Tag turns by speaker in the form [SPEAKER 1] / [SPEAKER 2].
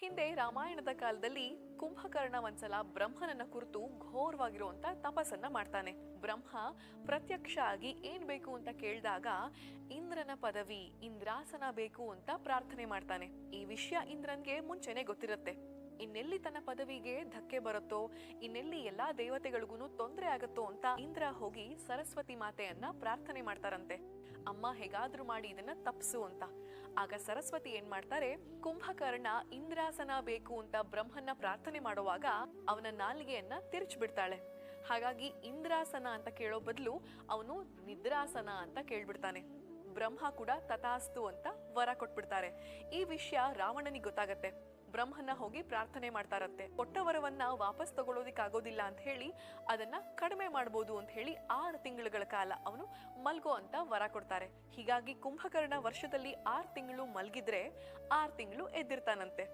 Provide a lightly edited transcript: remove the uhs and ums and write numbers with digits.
[SPEAKER 1] ಹಿಂದೆ ರಾಮಾಯಣದ ಕಾಲದಲ್ಲಿ ಕುಂಭಕರ್ಣ ಒಂದ್ಸಲ ಬ್ರಹ್ಮನನ್ನ ಕುರಿತು ಘೋರವಾಗಿರುವಂತ ತಪಸ್ಸನ್ನ ಮಾಡ್ತಾನೆ. ಬ್ರಹ್ಮ ಪ್ರತ್ಯಕ್ಷ ಆಗಿ ಏನ್ ಬೇಕು ಅಂತ ಕೇಳಿದಾಗ ಇಂದ್ರನ ಪದವಿ ಇಂದ್ರಾಸನ ಬೇಕು ಅಂತ ಪ್ರಾರ್ಥನೆ ಮಾಡ್ತಾನೆ. ಈ ವಿಷಯ ಇಂದ್ರನ್ಗೆ ಮುಂಚೆನೆ ಗೊತ್ತಿರುತ್ತೆ. ಇನ್ನೆಲ್ಲಿ ತನ್ನ ಪದವಿಗೆ ಧಕ್ಕೆ ಬರುತ್ತೋ, ಇನ್ನೆಲ್ಲಿ ಎಲ್ಲಾ ದೇವತೆಗಳಿಗೂ ತೊಂದರೆ ಆಗತ್ತೋ ಅಂತ ಇಂದ್ರ ಹೋಗಿ ಸರಸ್ವತಿ ಮಾತೆಯನ್ನ ಪ್ರಾರ್ಥನೆ ಮಾಡ್ತಾರಂತೆ. ಅಮ್ಮ ಹೇಗಾದ್ರೂ ಮಾಡಿ ಇದನ್ನ ತಪ್ಸು ಅಂತ. ಆಗ ಸರಸ್ವತಿ ಏನ್ ಮಾಡ್ತಾರೆ, ಕುಂಭಕರ್ಣ ಇಂದ್ರಾಸನ ಬೇಕು ಅಂತ ಬ್ರಹ್ಮನ್ನ ಪ್ರಾರ್ಥನೆ ಮಾಡುವಾಗ ಅವನ ನಾಲಿಗೆಯನ್ನ ತಿರ್ಚ್ ಬಿಡ್ತಾಳೆ. ಹಾಗಾಗಿ ಇಂದ್ರಾಸನ ಅಂತ ಕೇಳೋ ಬದಲು ಅವನು ನಿದ್ರಾಸನ ಅಂತ ಕೇಳ್ಬಿಡ್ತಾನೆ. ಬ್ರಹ್ಮ ಕೂಡ ತಥಾಸ್ತು ಅಂತ ವರ ಕೊಟ್ಬಿಡ್ತಾರೆ. ಈ ವಿಷಯ ರಾವಣನಿಗೆ ಗೊತ್ತಾಗತ್ತೆ. ಬ್ರಹ್ಮನ ಹೋಗಿ ಪ್ರಾರ್ಥನೆ ಮಾಡ್ತಾರಂತೆ. ಕೊಟ್ಟ ವರವನ್ನ ವಾಪಸ್ ತಗೊಳ್ಳೋದಿಕ್ಕಾಗೋದಿಲ್ಲ ಅಂತ ಹೇಳಿ ಅದನ್ನ ಕಡಿಮೆ ಮಾಡ್ಬೋದು ಅಂತ ಹೇಳಿ 6 ತಿಂಗಳುಗಳ ಕಾಲ ಅವನು ಮಲ್ಗೋ ಅಂತ ವರ ಕೊಡ್ತಾರೆ. ಹೀಗಾಗಿ ಕುಂಭಕರ್ಣ ವರ್ಷದಲ್ಲಿ 6 ತಿಂಗಳು ಮಲ್ಗಿದ್ರೆ 6 ತಿಂಗಳು ಎದ್ದಿರ್ತಾನಂತೆ.